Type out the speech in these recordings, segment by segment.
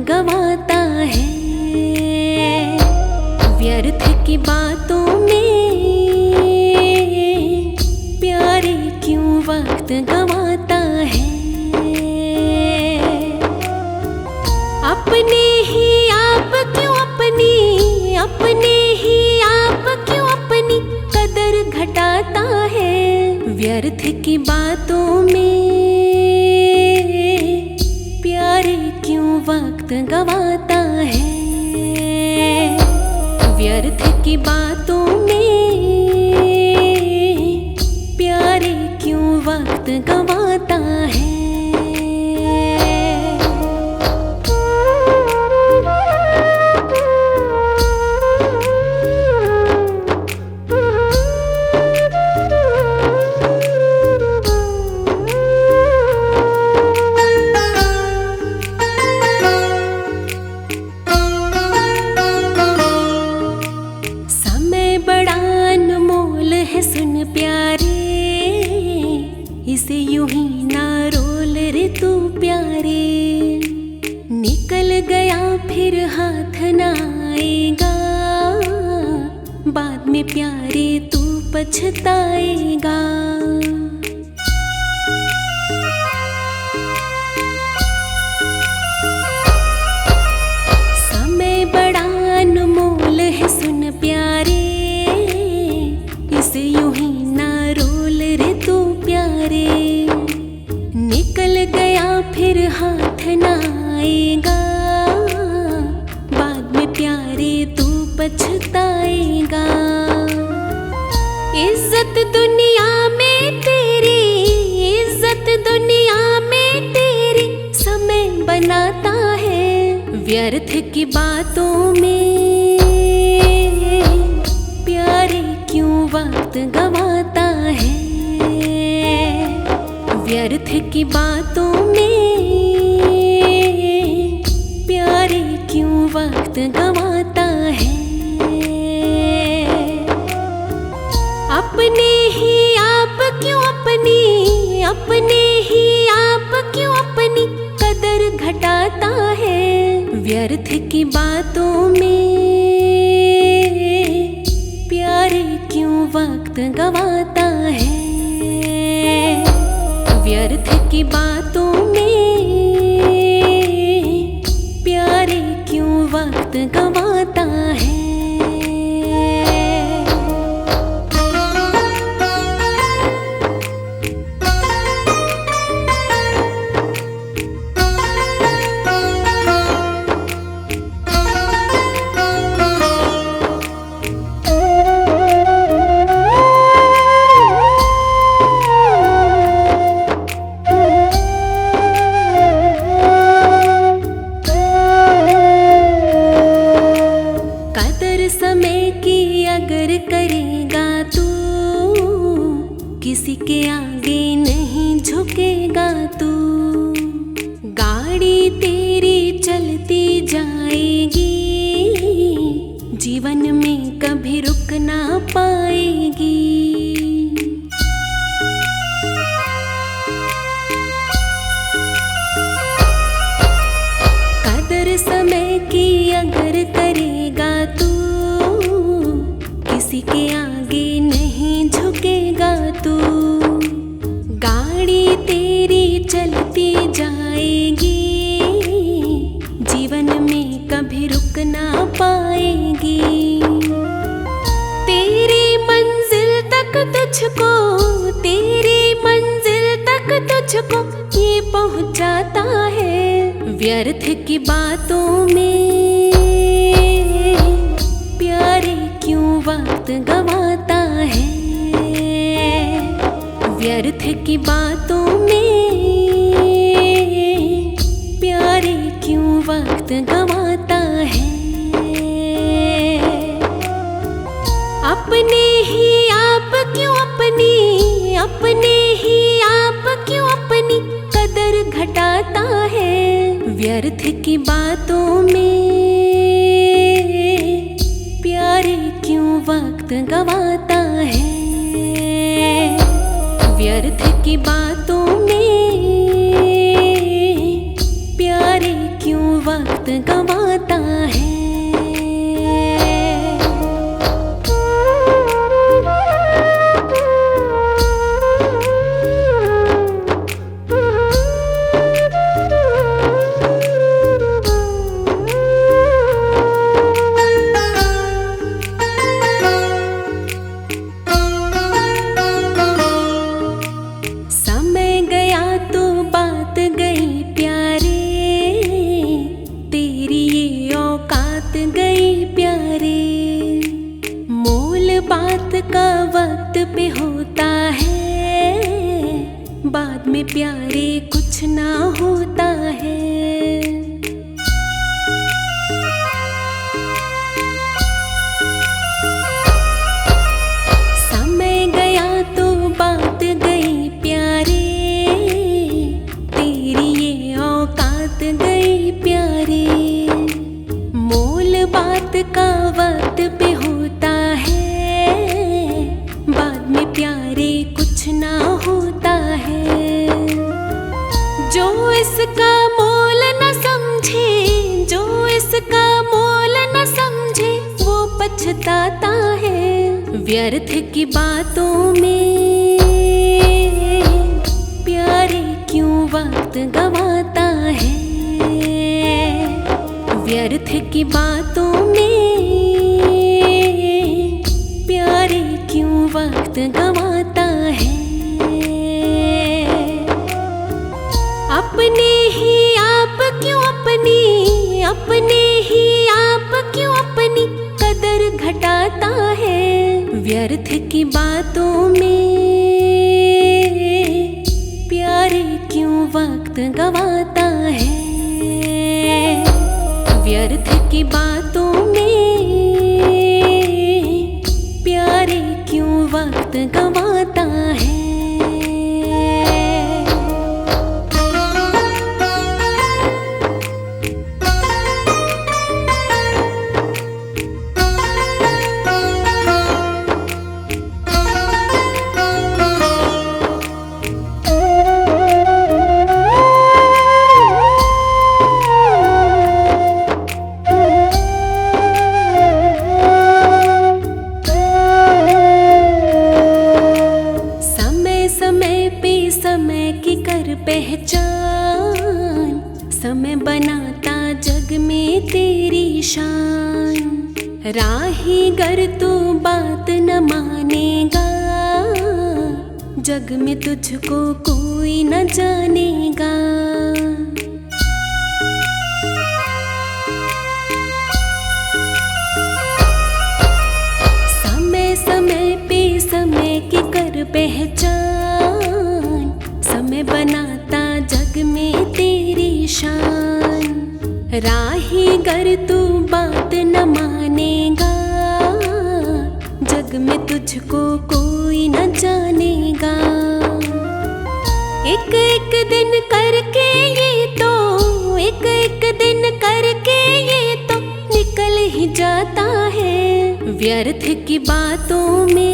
गवाता है। व्यर्थ की बातों में प्यारे क्यों वक्त गवाता है। अपने ही आप क्यों अपने ही आप क्यों अपनी कदर घटाता है। व्यर्थ की बातों में प्यारे क्यों वक्त गवाता है। व्यर्थ की बातों में प्यारे क्यों वक्त गवाता है। सुन प्यारे इसे यूं ही ना रोल रे तू प्यारे। निकल गया फिर हाथ ना आएगा, बाद में प्यारे तू पछताएगा। समय बड़ा अनमोल है सुन प्यारे, इसे यूं ही ना रोल रे तू प्यारे। निकल गया फिर हाथ ना आएगा, बाद में प्यारे तू पछताएगा। इज्जत दुनिया में तेरी, इज्जत दुनिया में तेरी समय बनाता है। व्यर्थ की बातों में प्यारे क्यों वक्त गवाता है। व्यर्थ की बातों में प्यारे क्यों वक्त गवाता है। अपने ही आप क्यों अपने ही आप क्यों अपनी कदर घटाता है। व्यर्थ की बातों में प्यारे क्यों वक्त गवाता है। व्यर्थ की बातों में प्यारे क्यों वक्त गवाता है। समय की अगर करेगा तू, किसी के आगे नहीं झुकेगा तू। गाड़ी तेरी चलती जाएगी, जीवन में कभी रुक ना पाएगी। कदर समय की अगर करेगा तू, किसी के आगे नहीं झुकेगा तू। गाड़ी तेरी चलती जाएगी, जीवन में कभी रुक ना पाएगी। तेरी मंजिल तक तुझको, तेरी मंजिल तक तुझको ये पहुंचाता है। व्यर्थ की बातों में प्यारे क्यों वक्त गवाता है। व्यर्थ की बातों में प्यारे क्यों वक्त गवाता है। अपने ही आप क्यों अपने ही आप क्यों अपनी कदर घटाता है। व्यर्थ की बातों में प्यारे क्यों वक्त गवाता है। व्यर्थ की बातों में प्यारे क्यों वक्त में प्यारे कुछ ना होता है। समय गया तो बात गई प्यारे, तेरी ये औकात गई प्यारे। मोल बात का वक्त पे होता है, बाद में प्यारे कुछ ना होता है। जो इसका मोल न समझे, जो इसका मोल न समझे, वो पछताता है। व्यर्थ की बातों में प्यारे क्यों वक्त गवाता है। व्यर्थ की बातों में प्यारे क्यों वक्त गवाता है। अपने ही आप क्यों अपनी, अपने ही आप क्यों अपनी कदर घटाता है। व्यर्थ की बातों में प्यारे क्यों वक्त गवाता है। व्यर्थ की बातों में प्यारे क्यों वक्त गवाता है। पहचान समय बनाता जग में तेरी शान। राही गर तू बात न मानेगा, जग में तुझको कोई न जानेगा। समय समय पे समय की कर पहचान, समय बनाता जग में तेरी शान। राही गर तू बात न मानेगा, जग में तुझको कोई न जानेगा। एक एक दिन करके ये तो, एक एक दिन करके ये तो निकल ही जाता है। व्यर्थ की बातों में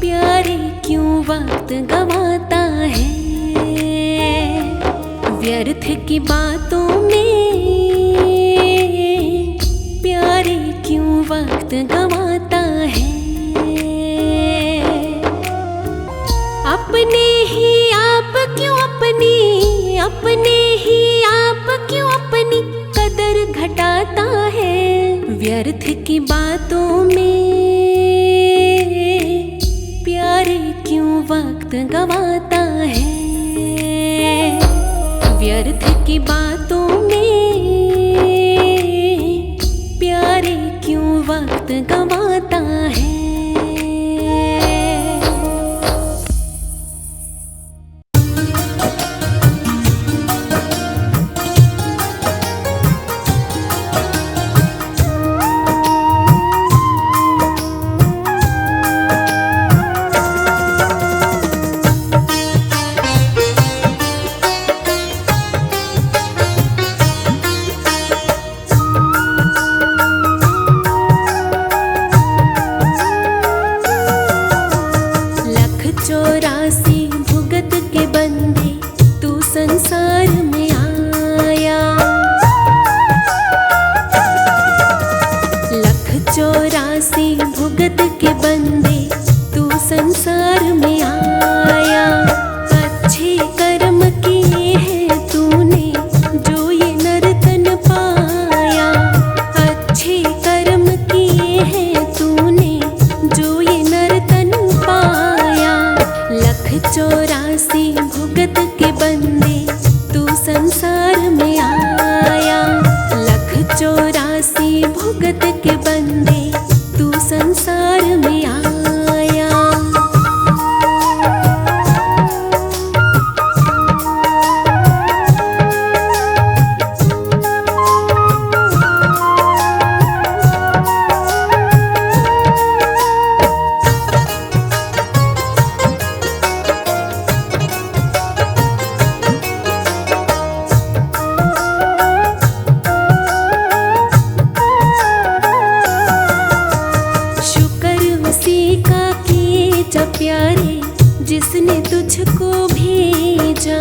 प्यारे क्यों वक्त गवाता है। व्यर्थ की बातों में प्यारे क्यों वक्त गवाता है। अपने ही आप क्यों अपनी, अपने ही आप क्यों अपनी कदर घटाता है। व्यर्थ की बातों में प्यारे क्यों वक्त गवाता है। व्यर्थ की बातों में प्यारे क्यों वक्त गवाता है। जा।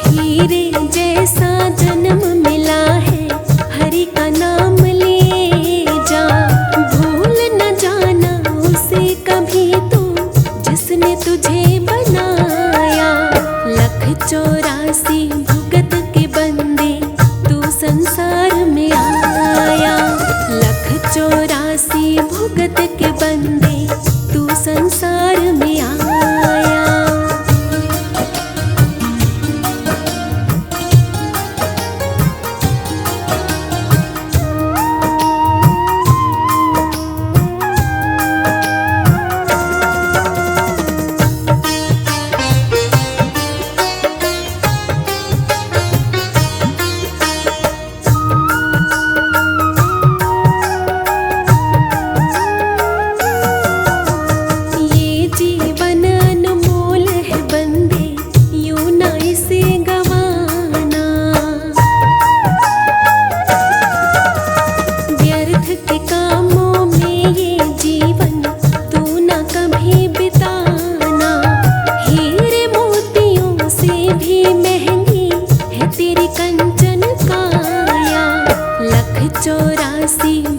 हीरे जैसा जन्म मिला है, हरि का नाम ले जा। भूल न जाना उसे कभी तू, जिसने तुझे बनाया। 1,84 भुगत के बंदे तू संसार में आया। 1,84 भुगत के बंदे तू संसार में आया।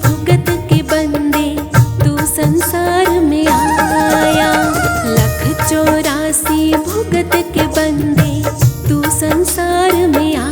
भुगत के बंदे तू संसार में आया। 1,84 भुगत के बंदे तू संसार में आया।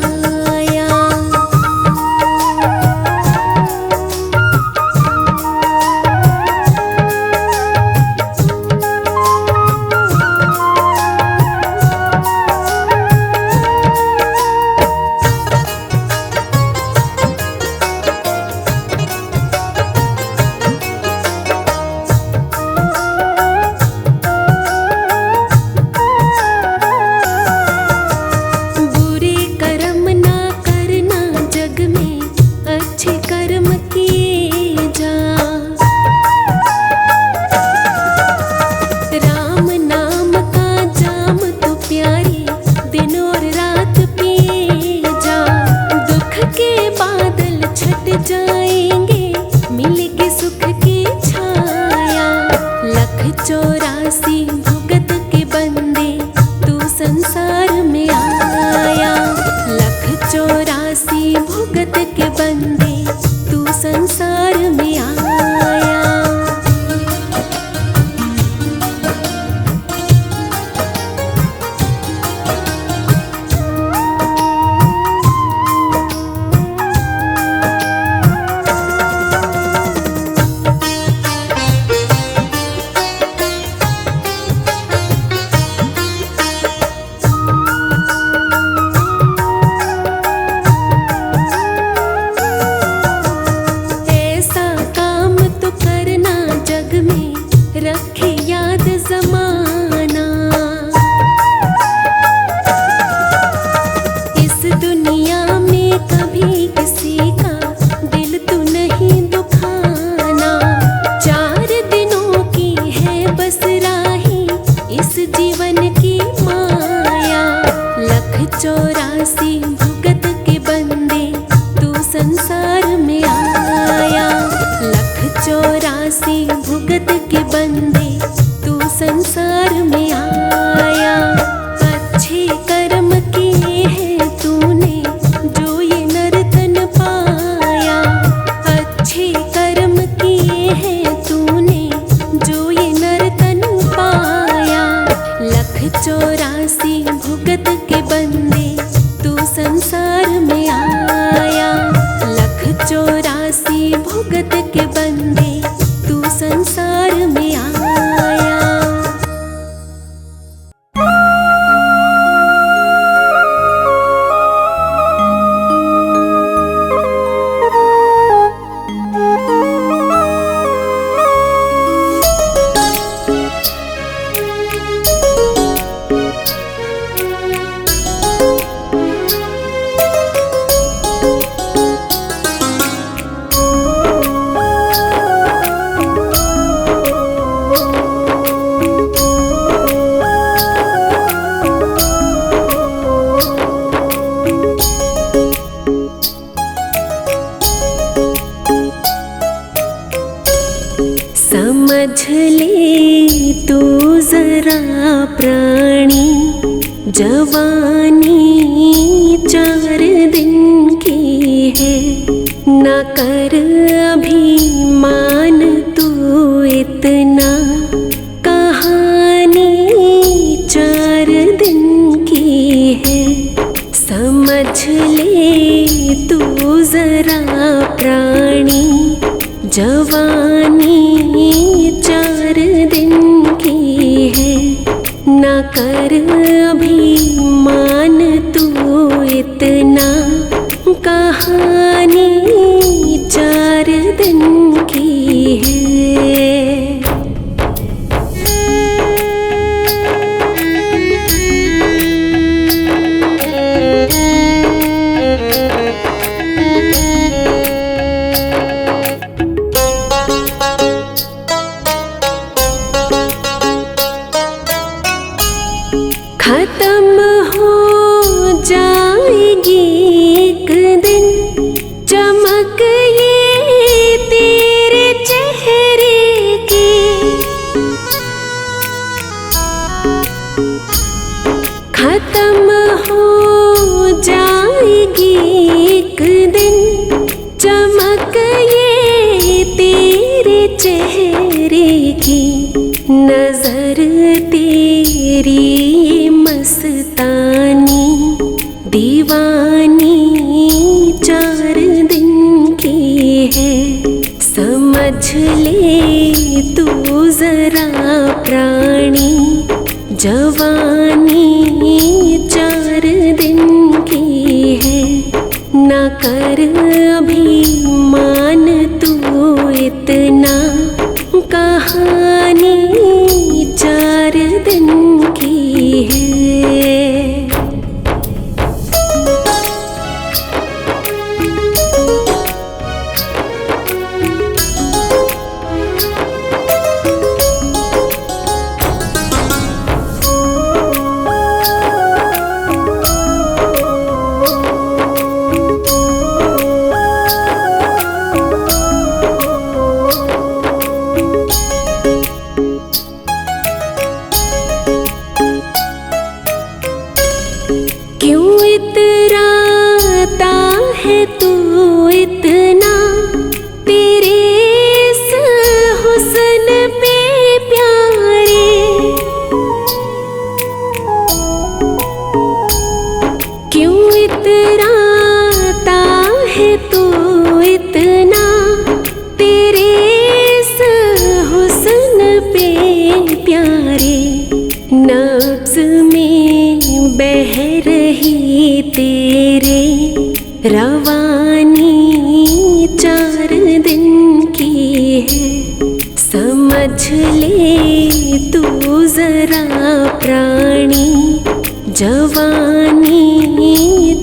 जाएंगे मिलेगी सुख की छाया। 1,84 भुगत के बंदे तू संसार में आया। 1,84 भुगत के बंदे तू संसार में आया। प्राणी, जवानी 4 दिन की है। ना कर अभिमान तू इतना, कहानी 4 दिन की है। समझ ले तू जरा प्राणी, जवानी 4 दिन की है। ना कर अभिमान तू इतना, कहानी 4 दिन की है। खत्म हो जाएगी एक दिन चमक ये तेरे चेहरे की। खत्म हो जाएगी एक दिन चमक ये तेरे चेहरे की। नजर तेरी मस्तानी दीवानी 4 दिन की है। समझ ले तू जरा प्राणी, जवानी 4 दिन की है। ना कर अभिमान तू इतना, कहानी 4 दिन की है। क्यों इतराता है तू इतना, तेरे इस हुस्न पे प्यारे। क्यों इतराता है तू इतना, तेरे इस हुस्न पे प्यारे। नब्ज़ में बह रही तेरे रवानी 4 दिन की है। समझ ले तू जरा प्राणी, जवानी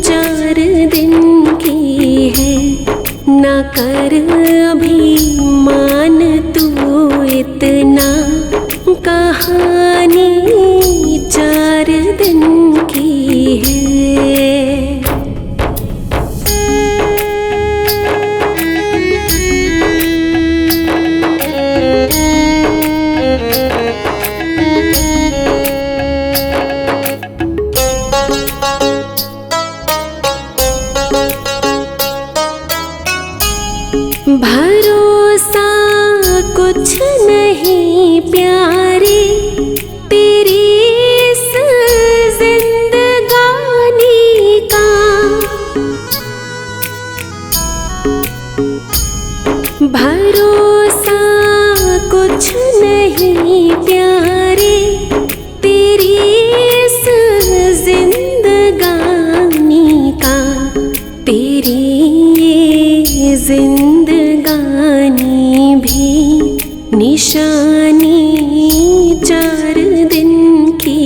4 दिन की है। ना कर अभिमान तू इतना, कहानी 4 दिन की है। भरोसा कुछ नहीं प्यारे, तेरी इस जिंदगानी का। भरोसा कुछ नहीं प्यारे, तेरी इस जिंदगानी का। तेरी ये जिंदगानी भी निशानी 4 दिन की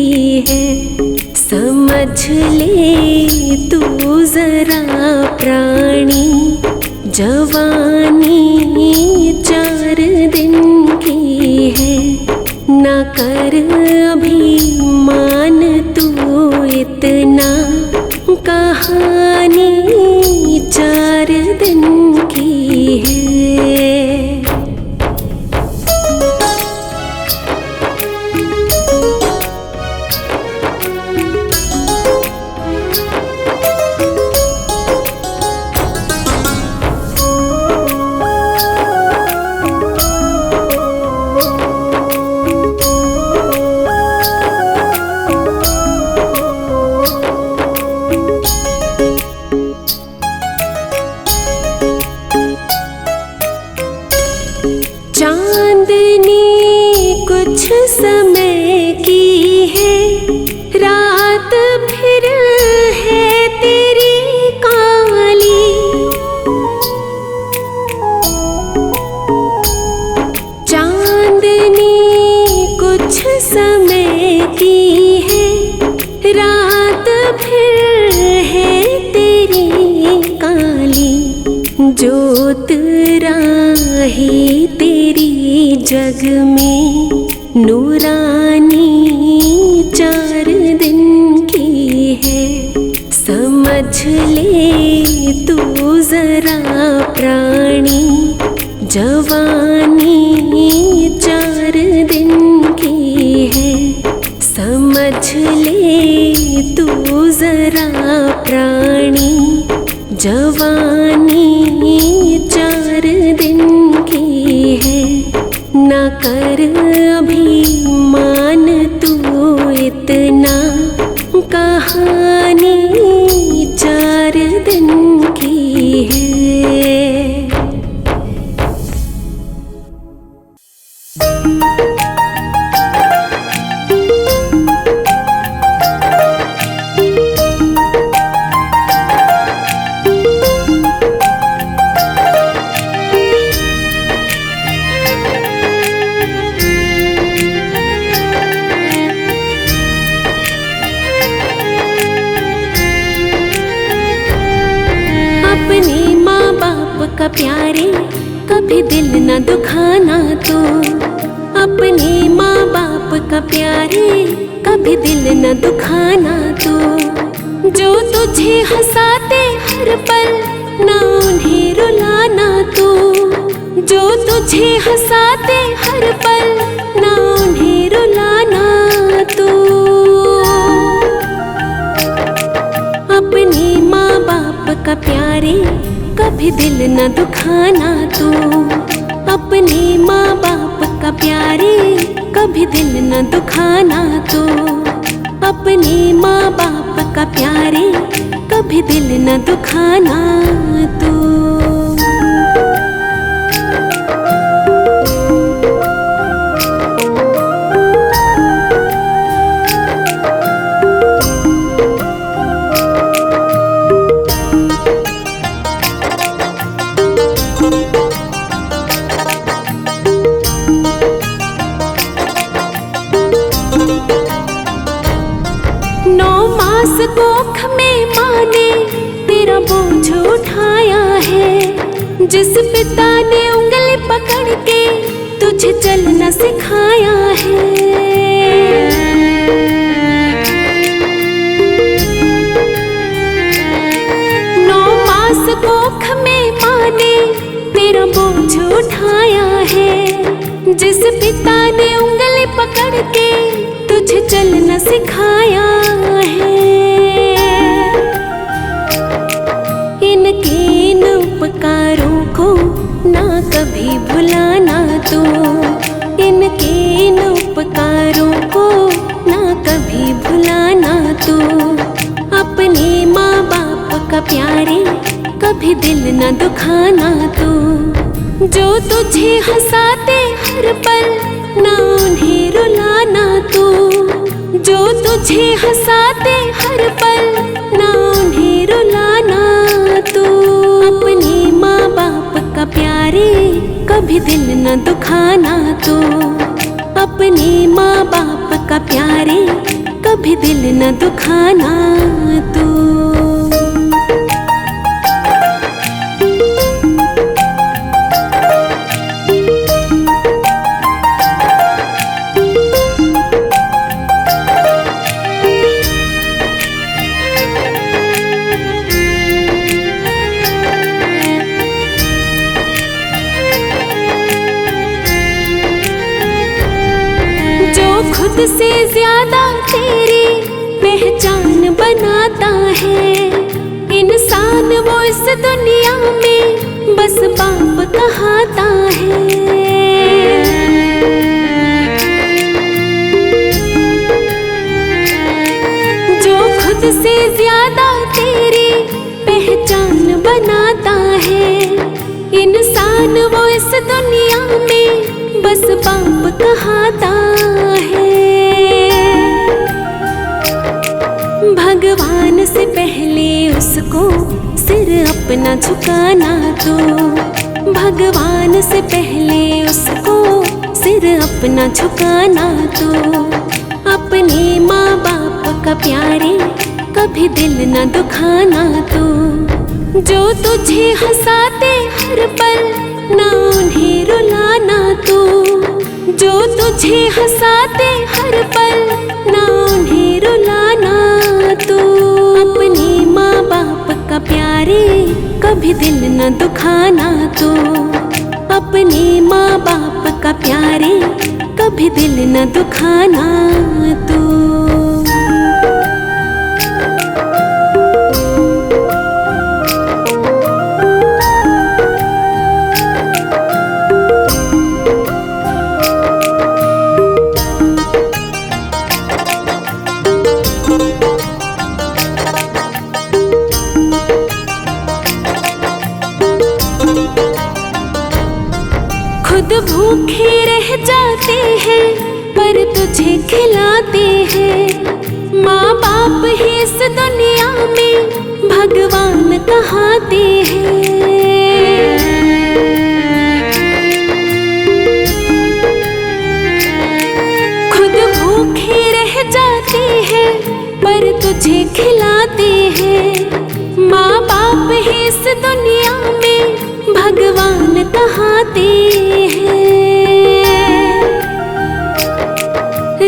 है। समझ ले तू जरा प्राणी, जवानी 4 दिन की है। ना कर अभिमान तू इतना, कहानी 4 दिन की है। समय की है रात फिर है तेरी काली। चांदनी कुछ समय की है रात फिर है तेरी काली। जोत राही तेरी जग में नूरानी 4 दिन की है। समझ ले तू जरा प्राणी जवानी 4 दिन की है। समझ ले तू जरा प्राणी जवानी 4 दिन की है। ना कर अभिमान तू इतना कहानी 4 दिन की है। अपने माँ बाप का प्यारे कभी दिल न दुखाना तो। अपने माँ बाप का प्यारे कभी दिल न दुखाना तो। जो तुझे हंसाते हर पल ना उन्हें रुलाना तो। जो तुझे हंसाते हर पल ना उन्हें रुलाना तो। अपने माँ बाप का प्यारे कभी दिल न दुखाना तो। अपने माँ बाप का प्यारे कभी दिल न दुखाना तो। अपने माँ बाप का प्यारे कभी दिल न दुखाना तो। कोख में माँ ने तेरा बोझ उठाया है। जिस पिता ने उंगली पकड़ के तुझे चलना सिखाया है। 9 मास कोख में माँ ने तेरा बोझ उठाया है। जिस पिता ने उंगली पकड़ के तुझे चलना सिखाया है। इनके इन उपकारों को ना कभी भुलाना तो। इनके इन उपकारों को ना कभी भुलाना तो। अपने माँ बाप का प्यारे कभी दिल न दुखाना तो। जो तुझे हंसाते हर पल ना उन्हें रुलाना तो। जो तुझे हंसाते हर पल ना उन्हें रुलाना तो। अपने माँ बाप का प्यारे कभी दिल न दुखाना तो। अपने माँ बाप का प्यारे कभी दिल न दुखाना तो। खुद से ज्यादा तेरी पहचान बनाता है। इंसान वो इस दुनिया में बस बाप कहाता है। जो खुद से ज्यादा तेरी पहचान बनाता है। इंसान वो इस दुनिया में बस बाप कहाता है। भगवान से पहले उसको सिर अपना झुकाना तो, भगवान से पहले उसको सिर अपना झुकाना तो, अपने माँ बाप का प्यारे कभी दिल न दुखाना तो। जो तुझे हंसाते हर पल ना उन्हें रुलाना तो, जो तुझे हंसाते हर पल ना उन्हें रुलाना तो, अपने माँ बाप का प्यारे कभी दिल न दुखाना तो, अपने माँ बाप का प्यारे कभी दिल न दुखाना तो। खुद भूखे रह जाते हैं पर तुझे खिलाते हैं। माँ बाप ही इस दुनिया में भगवान कहाते हैं। खुद भूखे रह जाते हैं पर तुझे खिलाते हैं। माँ बाप ही इस दुनिया में भगवान कहाते हैं।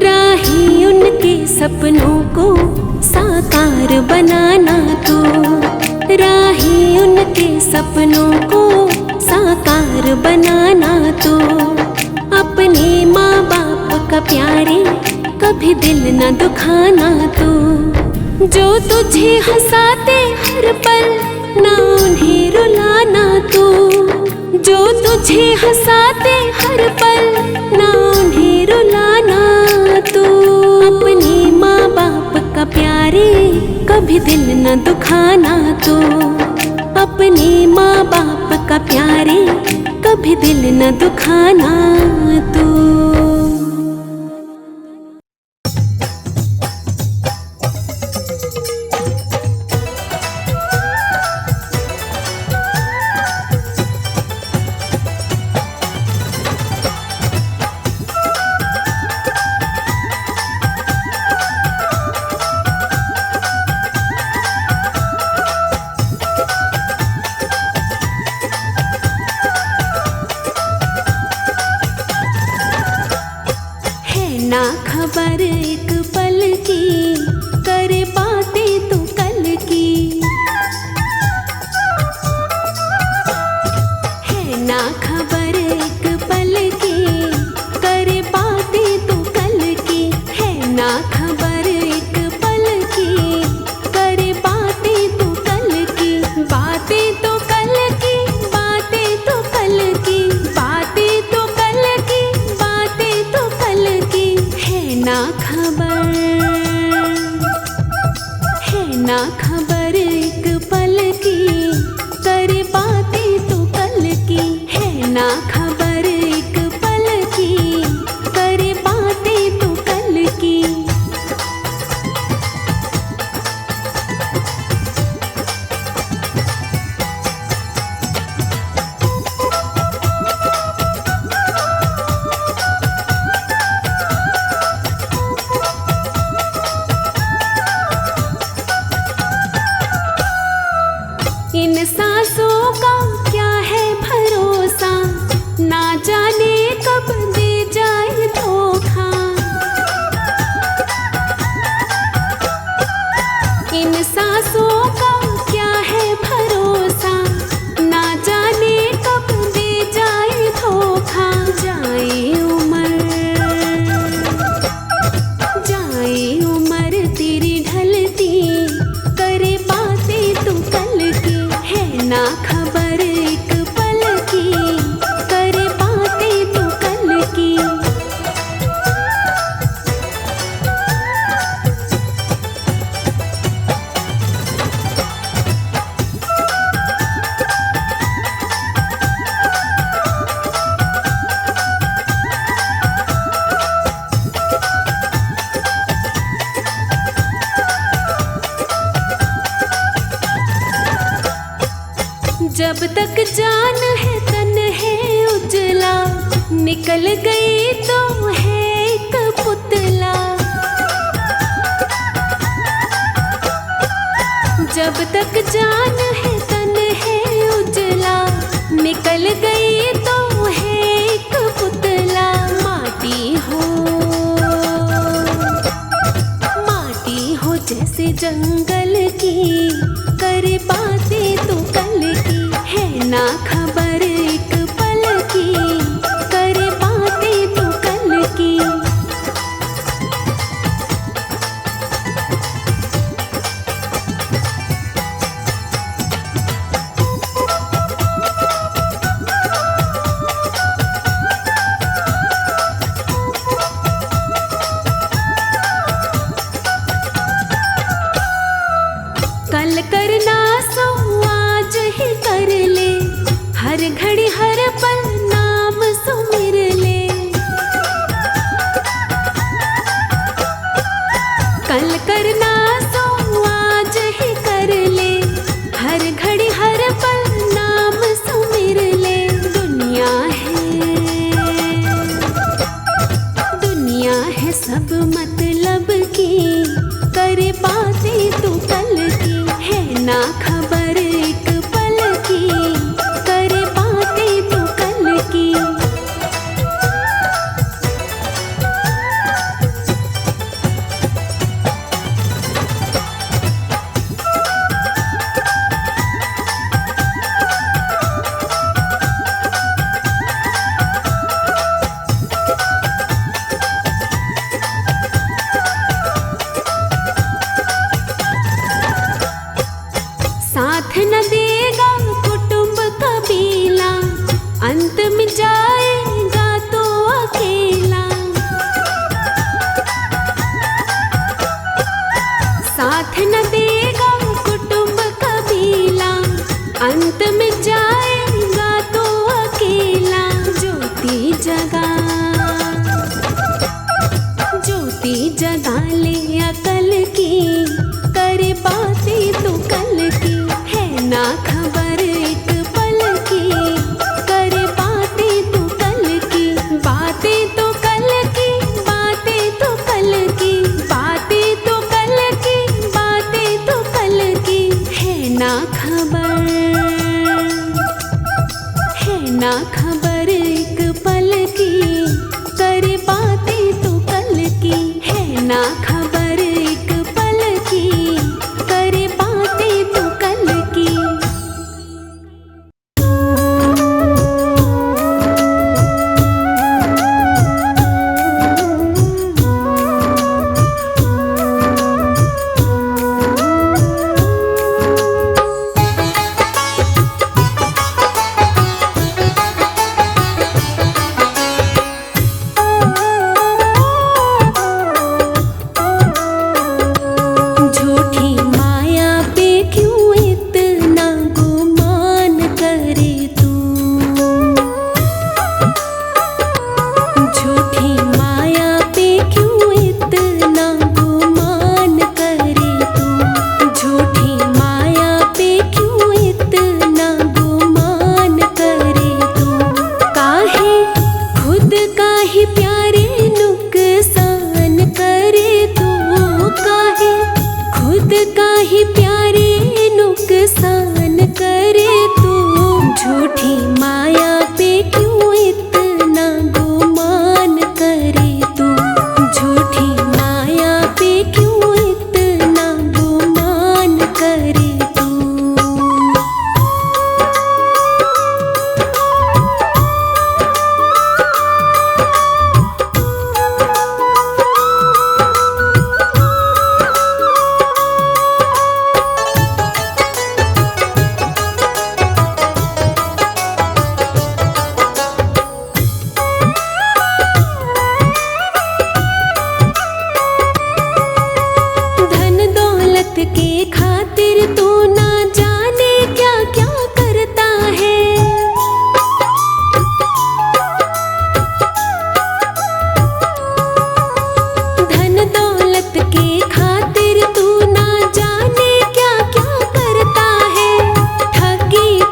राही उनके सपनों को साकार बनाना तो, राही उनके सपनों को साकार बनाना तो, अपने माँ बाप का प्यारे कभी दिल न दुखाना तो। जो तुझे हंसाते हर पल ना उन्हें रुलाना तो, जो तुझे हंसाते हर पल ना उन्हें रुलाना तो, अपने माँ बाप का प्यारे कभी दिल न दुखाना तो, अपने माँ बाप का प्यारे कभी दिल न दुखाना तो। ना खबर एक पल की करे बातें तो कल की, है ना खबर एक पल की करे बातें तो कल की, है ना खबर एक पल की करे बातें तो कल की, बातें तो कल की, बातें तो कल की, बातें तो कल की, बातें तो कल की, है ना खबर, है ना खबर एक पल की करे बातें तो कल की, है ना खबर एक पल की करे बातें तो कल की। जब तक जान है तन है उजला, निकल गई तो है एक पुतला। जब तक जान है तन है उजला, निकल गई तो है एक पुतला। माटी हो जैसे जंगल की, करे बातें तो कल की, है ना खबर एक पल की, करे बातें तो कल की। कल करना सो आज ही कर ले, हर घड़ी हर पल नाम सुमिर ले। कल करना सो आज ही कर ले, हर घड़ी हर पल नाम सुमिर ले। दुनिया है सब मतलब की, करे बातें तो कल की, है ना खबर एक पल की, करे बातें तो कल की। साथ न देगा कुटुंब कबीला, अंत में जाएगा तो अकेला। साथ न देगा कुटुंब कबीला, अंत में जाएगा तो अकेला। ज्योति जगा ले अकल की, करे बातें तो कल की, है ना खबर एक पल की, करे बातें तो कल की। बातें तो कल की, बातें तो कल की, बातें तो कल की, बातें तो कल की, है ना खबर एक पल की, करे बातें तो कल की, है ना खबर एक पल की, करे बातें तो कल की।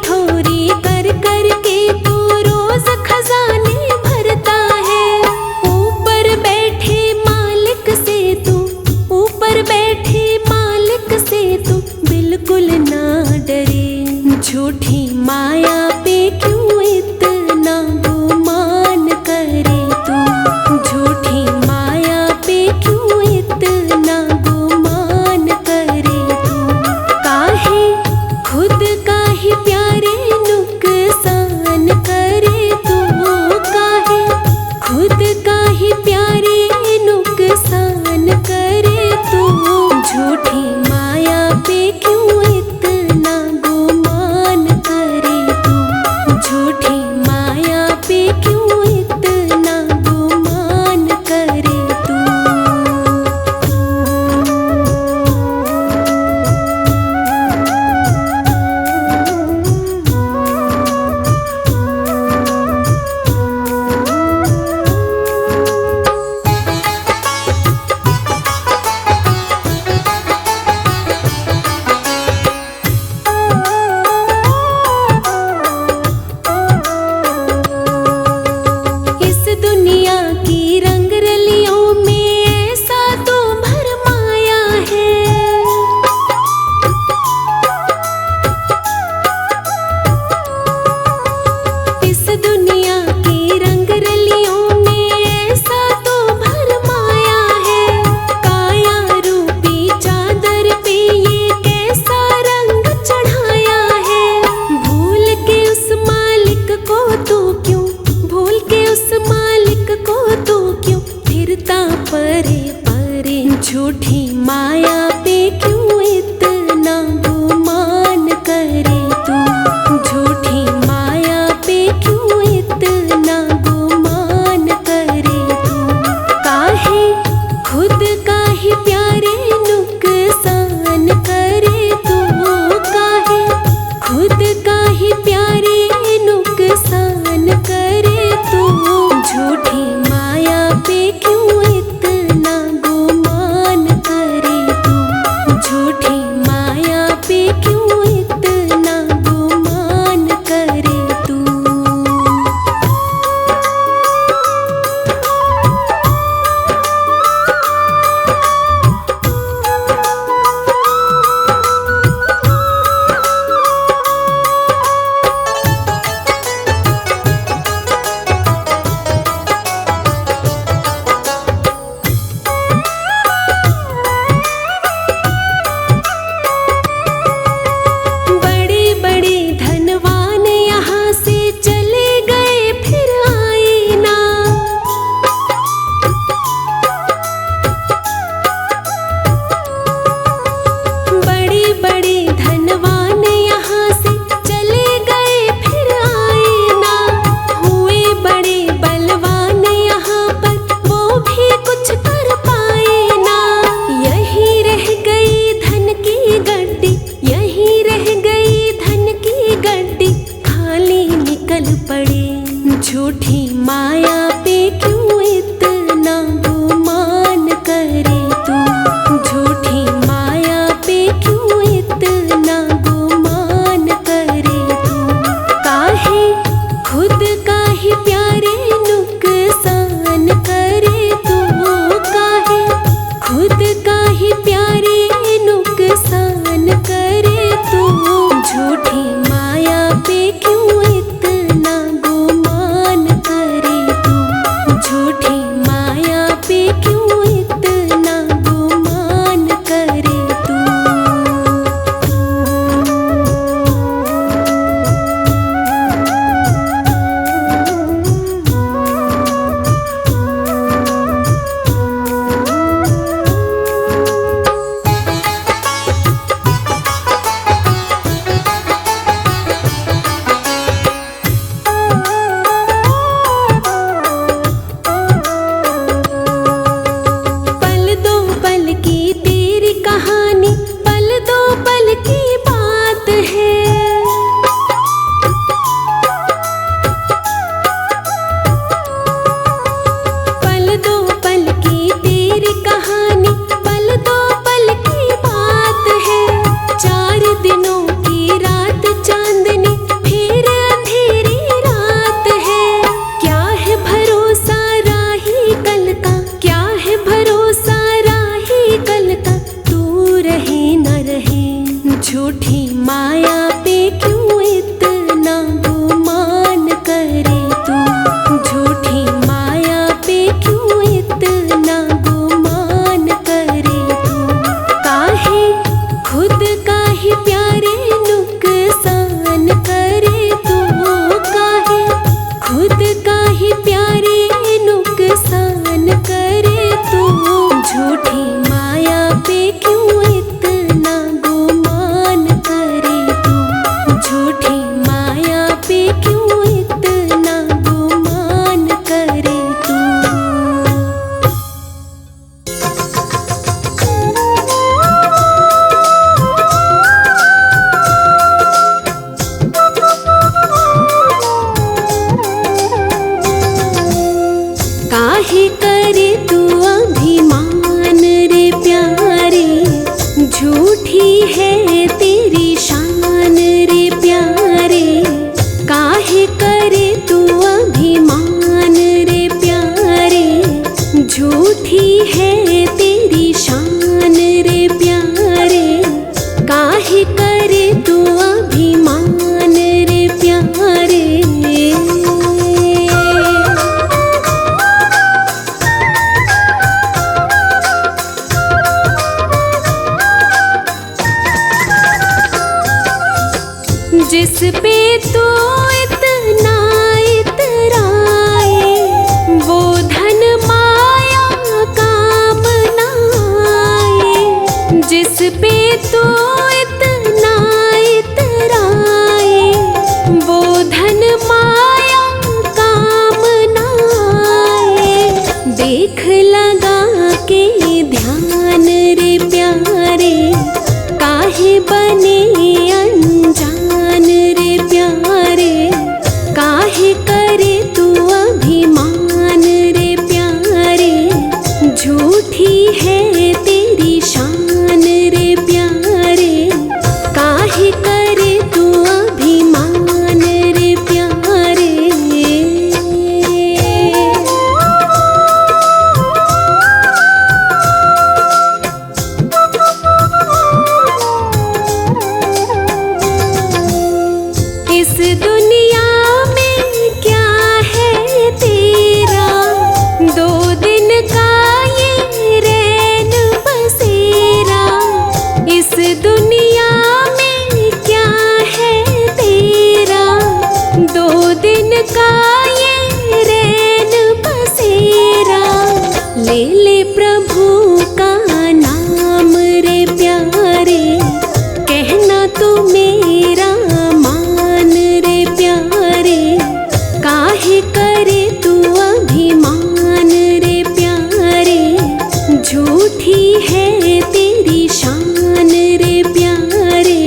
थोरी झूठी माया पे क्यों इतना गुमान करे तू, झूठी माया पे क्यों इतना गुमान करे तू। दुनिया की रंग रलियों में ऐसा तो भरमाया है, इस दुनिया की रंग रलियों में ऐसा तो भरमाया है। काया रूपी चादर पे ये कैसा रंग चढ़ाया है, भूल के उस मालिक को तू क्यों, भूल के उस मालिक को तू क्यों फिरता परे परे, झूठी माया पे क्यों इतना गुमान करे तू, झूठी माया पे क्यों इतना गुमान करे तू। काहे खुद का ही प्यारे नुकसान करे तू, काहे खुद का ही प्यारे नुकसान करे तू, झूठी माया पे क्यों इतना गुमान करे तू, जिस पे तू इतना इतराए, वो धन माया काम ना आए। जिस पे तू इतना इतराए, वो धन माया काम ना आए। देख लगा के ध्यान रे प्यारे, काहे बने अनजान रे प्यारे, काहे करे तू अभिमान रे प्यारे। झूठी है तेरी शान रे प्यारे, काहे करे तू अभिमान रे प्यारे। इस दुनिया में क्या है तेरा, 2 दिन का ये रैन बसेरा। इस दुनिया में क्या है तेरा, 2 दिन का ये रैन बसेरा। ले ले प्रभु का नाम रे प्यारे, कहना तू मेरा मान रे प्यारे। काहे करे तू अभिमान रे प्यारे, झूठी है तेरी शान रे प्यारे।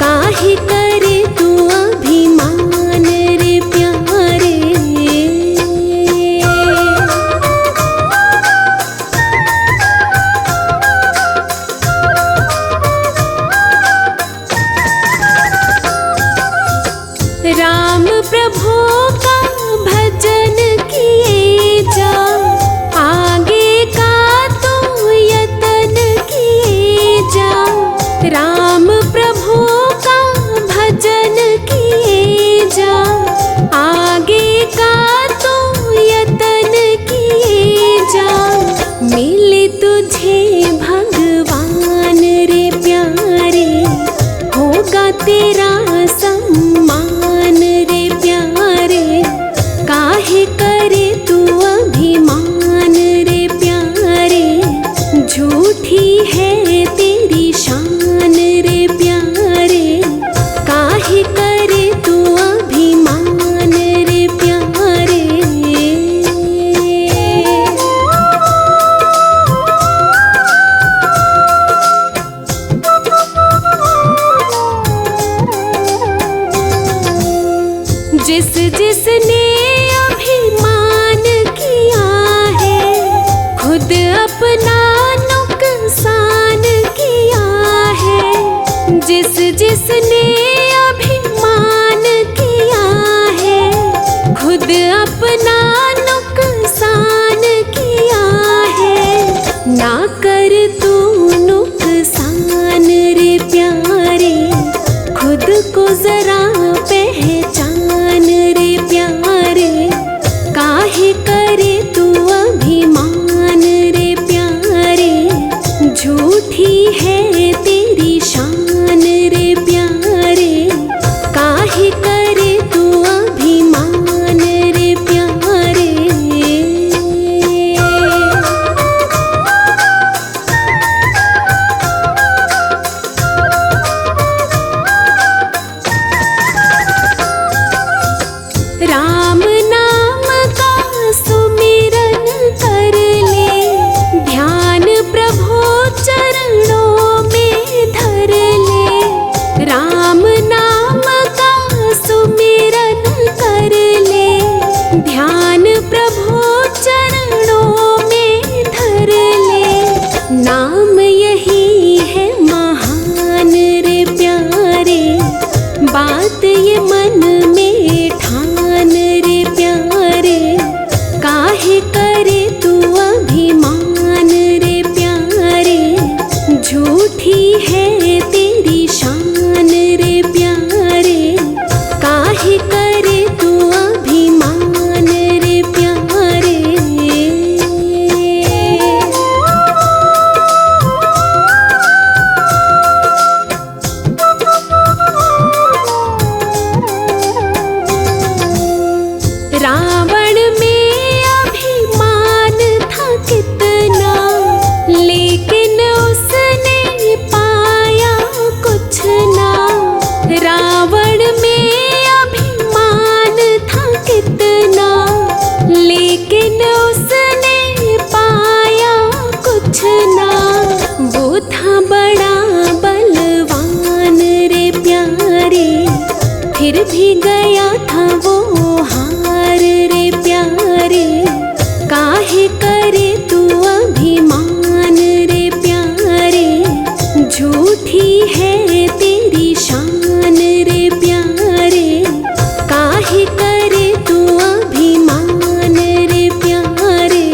काहे करे तू अभिमान रे प्यारे। राम प्रभु का भजन किए जा, आगे का तू यतन किए जा। राम प्रभु का भजन किए जा, आगे का तू यतन किए जा। मिले तुझे भगवान रे प्यारे, होगा तेरा सम्मान रे प्यारे। काहे करे तू अभिमान रे प्यारे, झूठी है तेरी शान रे प्यारे। काहे करे तू अभिमान रे प्यारे। जिस जिसने अभिमान किया है, खुद अपना नुकसान किया है। जिस जिसने अभिमान किया है, खुद अपना नुकसान किया है। ना कर तू नुकसान रे प्यारे, खुद को जरा पहचान रे प्यारे। काहे करे तू अभिमान रे प्यारे, झूठी है तेरी शान रे प्यारे। काहे करे तू अभिमान रे प्यारे। राम नाम का सुमिरन कर ले, ध्यान प्रभु चरणों में धर ले। राम नाम का सुमिरन कर ले, ध्यान प्रभु चरणों में धर ले। नाम यही है महान रे प्यारे, बात ये मन में ठान रे प्यारे। काहे करे तू अभिमान रे प्यारे, झूठी है तेरी शान रे प्यारे। काहे करे तू अभिमान रे प्यारे। गया था वो हार रे प्यारे, काहे करे तू अभिमान रे प्यारे, झूठी है तेरी शान रे प्यारे, काहे करे तू अभिमान रे प्यारे।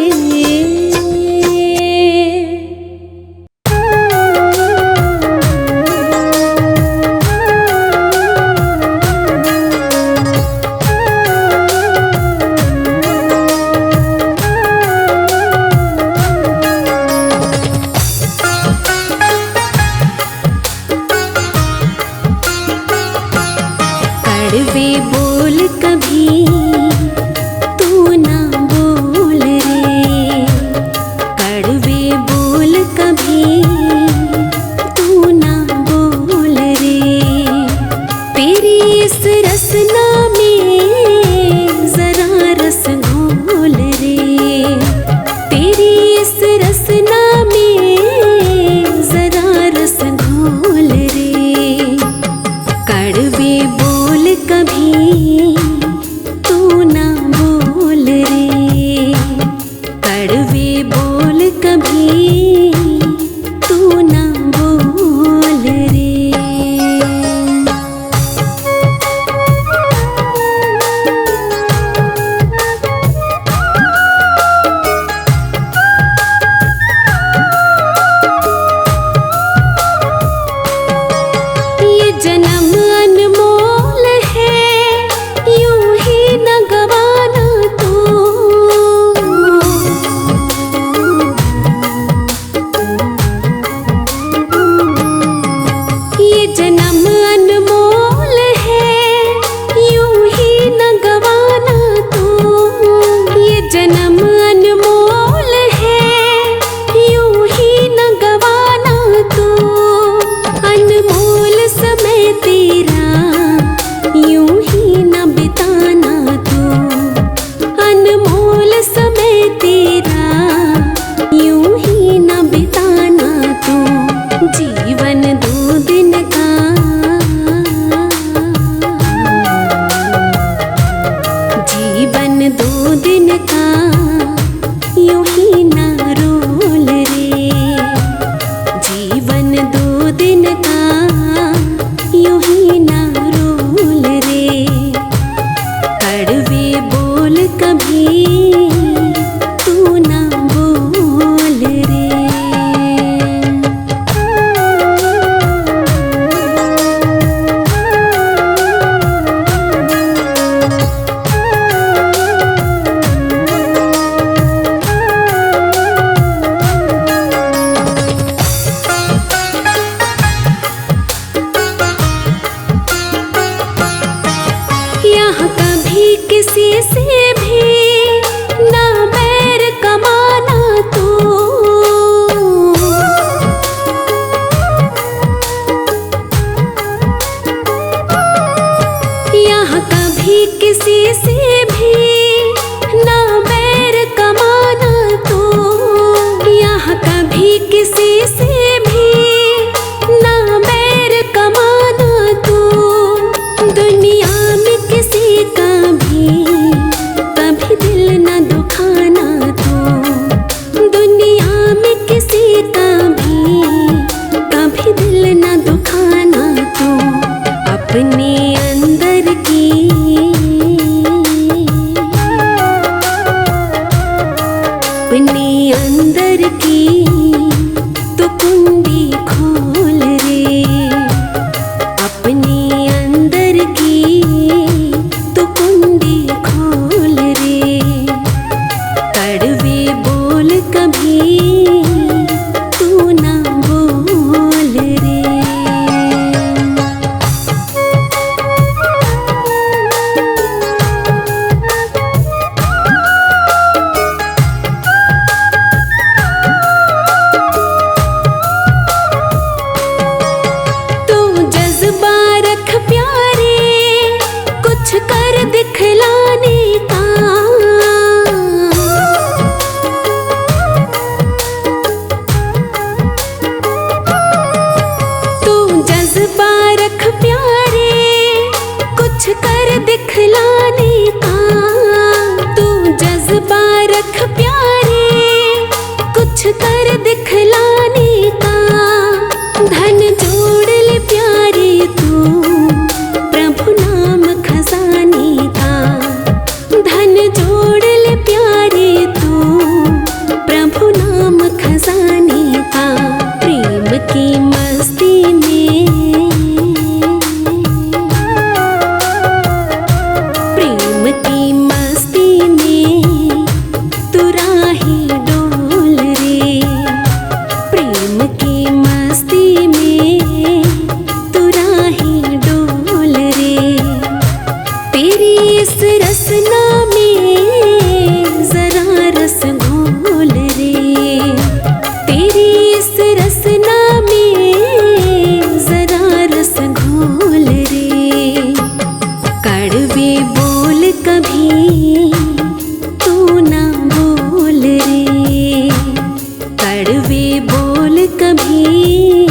कभी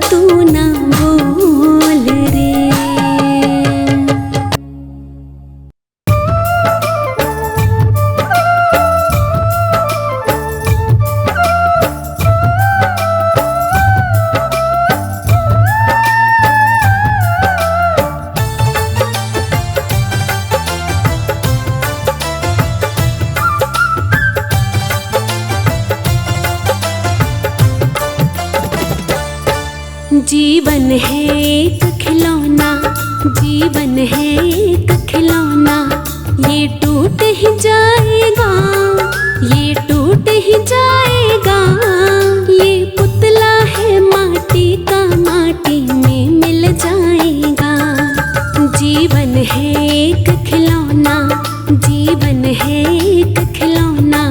तू ना बोल रे। जीवन है एक खिलौना, जीवन है एक खिलौना, ये टूट ही जाएगा, ये टूट ही जाएगा। ये पुतला है माटी का, माटी में मिल जाएगा। जीवन है एक खिलौना, जीवन है एक खिलौना,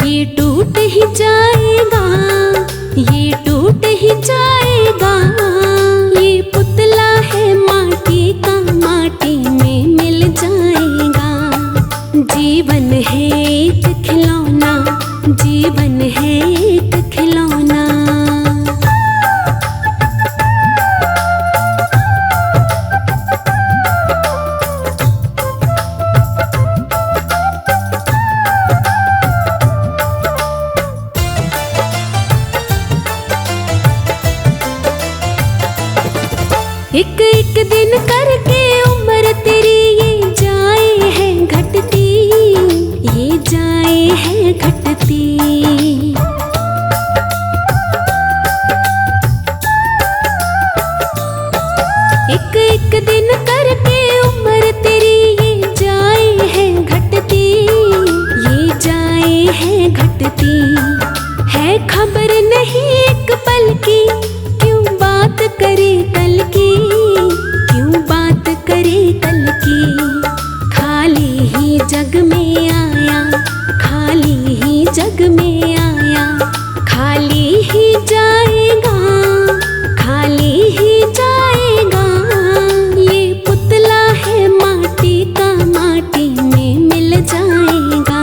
ये टूट ही जाएगा, ये टूट ही जाएगा। ये पुतला है माटी का, माटी में मिल जाएगा। जीवन है एक खिलौना, जीवन है एक खिलौना। एक एक दिन करके उम्र तेरी ये जाए है घटती, ये जाए है घटती। एक एक दिन करके उम्र तेरी ये जाए है घटती, ये जाए है घटती। है खबर नहीं एक पल की, क्यों बात करे कल की, क्यों बात करे कल की। खाली ही जग में आया, खाली ही जग में आया, खाली ही जाएगा, खाली ही जाएगा। ये पुतला है माटी का, माटी में मिल जाएगा।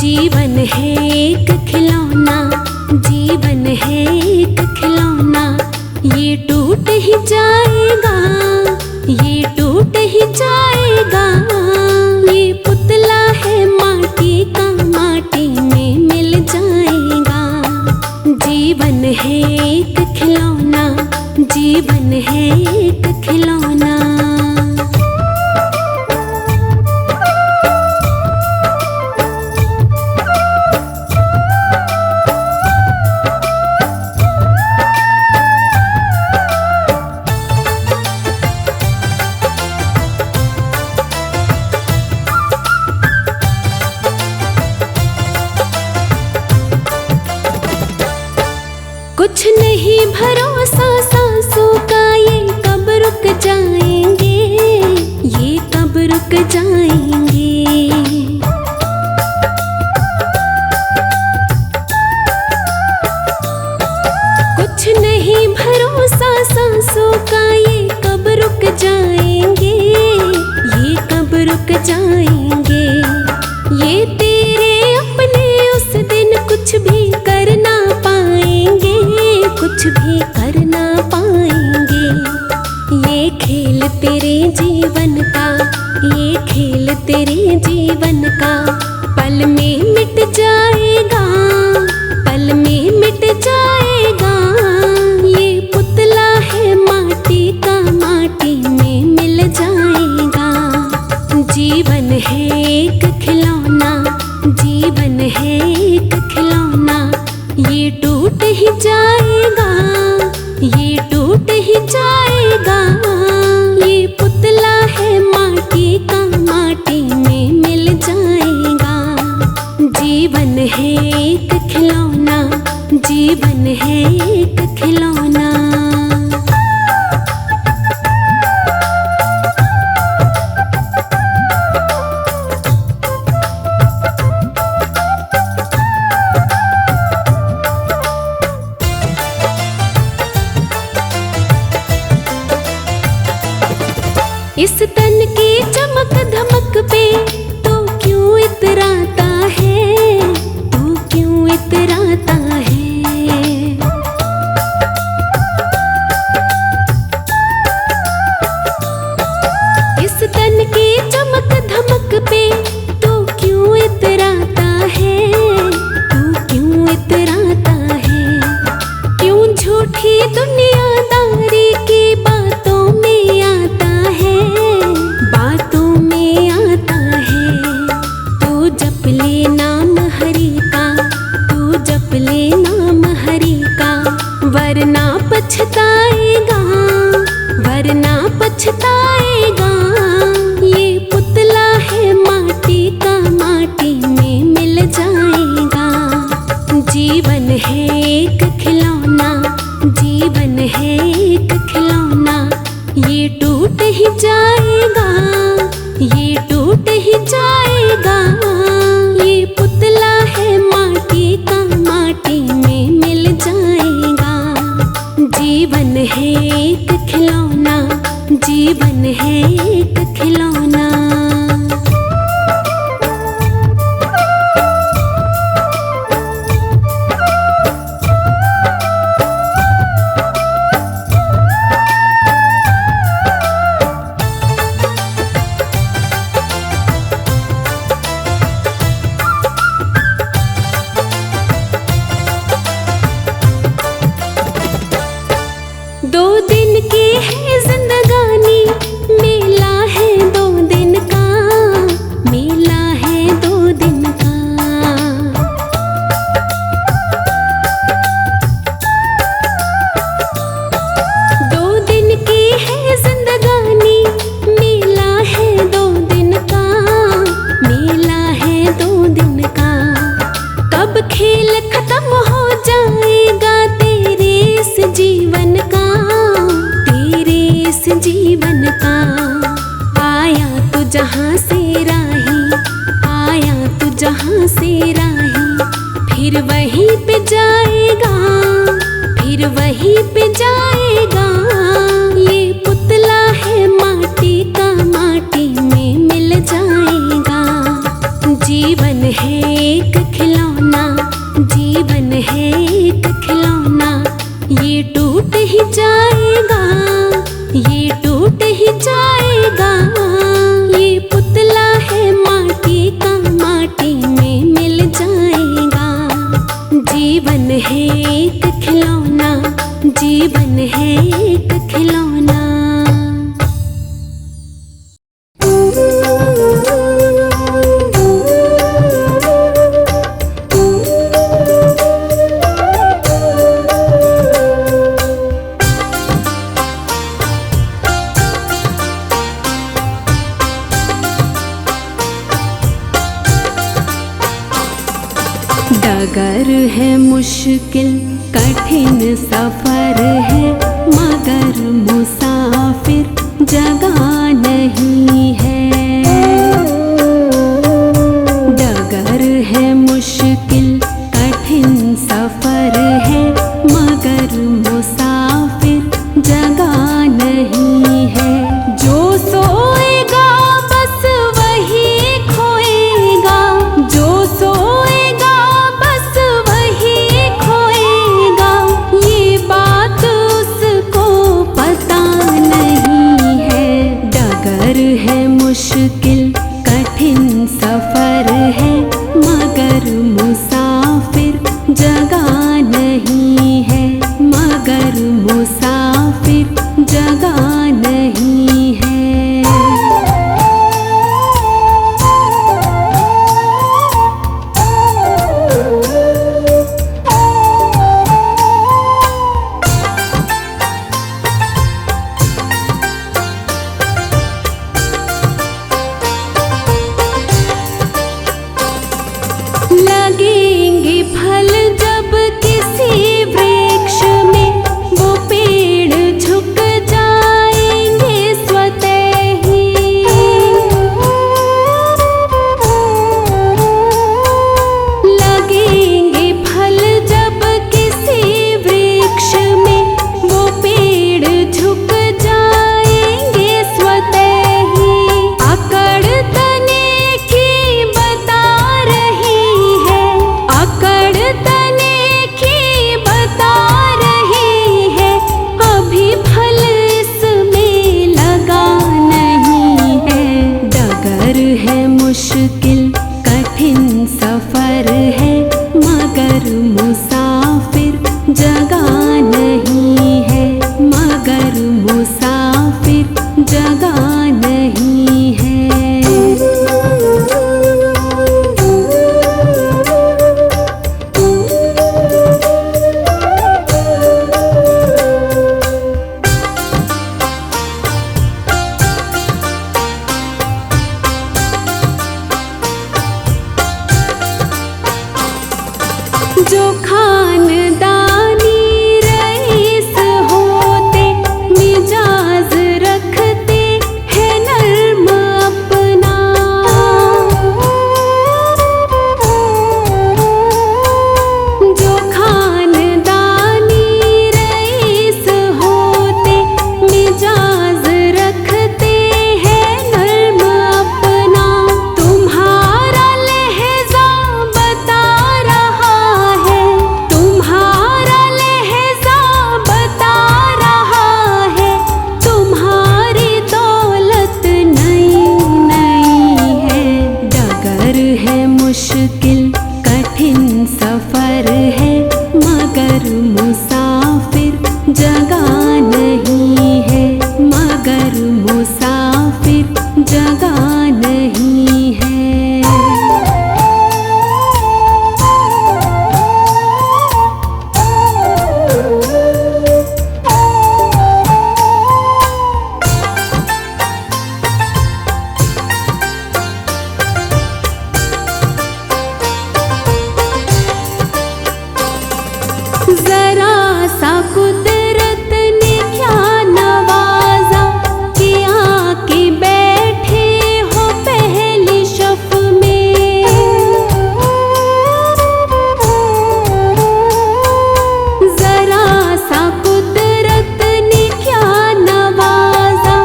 जीवन है एक खिलौना, जीवन है एक खिलौना, ये टूट ही जाएगा, ये टूट ही जाएगा। ये पुतला है माटी का, माटी में मिल जाएगा। जीवन है एक खिलौना, जीवन है एक खिलौना। कुछ नहीं भरोसा सांसों का, ये कब रुक जाएंगे, ये कब रुक जाएंगे। कुछ नहीं भरोसा सांसों का, ये कब रुक जाएंगे, ये कब रुक जाएंगे। ये तेरे अपने उस दिन कुछ भी कर ना पाएंगे, कुछ भी कर ना पाएंगे। ये खेल तेरे जीवन का, ये खेल तेरे जीवन का, पल में मिट जाएगा, पल में मिट जाएगा। ये पुतला है माटी का, माटी में मिल जाएगा। जीवन है एक खिलौना, जीवन है एक खिलौना, ये टूट ही जाएगा, ये टूट ही जाएगा। ये पुतला है माटी का, माटी में मिल जाएगा। जीवन है एक खिलौना, जीवन है एक खिलौना। इस तन की चमक धमक पे तो क्यों इतराता है, तू क्यों इतराता है। पछताएगा, वरना पछताएगा। ये पुतला है माटी का, माटी में मिल जाएगा। जीवन है एक खिलौना, जीवन है एक खिलौना, ये टूट ही जाएगा, ये टूट ही जाएगा। ये पुतला है माटी का, माटी में मिल जाएगा। जीवन है एक खिलौना, जीवन है एक खिलौना। दो दिन की है जिंदगानी, मेला है 2 दिन का, मेला है 2 दिन का। 2 दिन की है जिंदगानी, मेला है 2 दिन का, मेला है 2 दिन का। कब खेल खत्म हो जाएगा तेरे इस जीवन का, तेरे इस जीवन का। आया तू जहाँ से राही, आया तू जहाँ से राही, फिर वहीं पे जाएगा, फिर वहीं पे जाएगा। ये पुतला है माटी का, माटी में मिल जाएगा। जीवन है एक खिलौना, जीवन है एक खिलौना, ये टूट ही जाएगा, ये टूट ही जाएगा। ये पुतला है माटी का, माटी में मिल जाएगा। जीवन है एक खिलौना, जीवन है एक खिलौना। डगर है मुश्किल कठिन सफर है, मगर मुसाफिर जगह नहीं है। डगर है मुश्किल कठिन सफर है, मगर मुसाफिर जगह नहीं है। जो सोएगा बस वही खोएगा, जो सोएगा बस वही खोएगा। ये बात उसको पता नहीं है। डगर है मुश्किल कठिन सफर है, मगर मुसाफिर जगह नहीं है, मगर सा कुदरत ने क्या नवाजा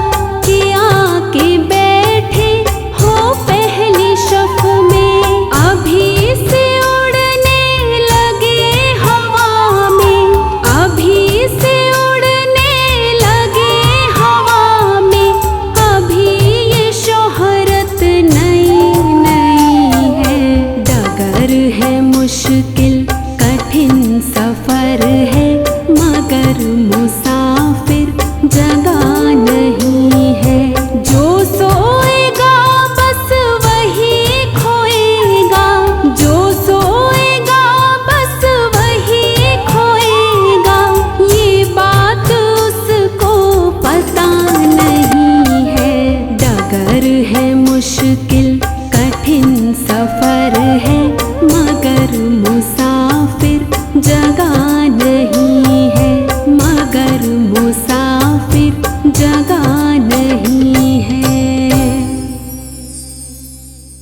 कि आके बैठे हो पहली शफ में। अभी से उड़ने लगे हवा में, अभी से उड़ने लगे हवा में। अभी ये शोहरत नई नई है। डगर है मुश्किल कठिन सफर है, मगर मुसाफिर जगह नहीं है। जो सोएगा बस वही खोएगा, जो सोएगा बस वही खोएगा। ये बात उसको पता नहीं है। डगर है मुश्किल कठिन सफर है, मगर मुसाफिर जगह नहीं है, मगर मुसाफिर जगह नहीं है।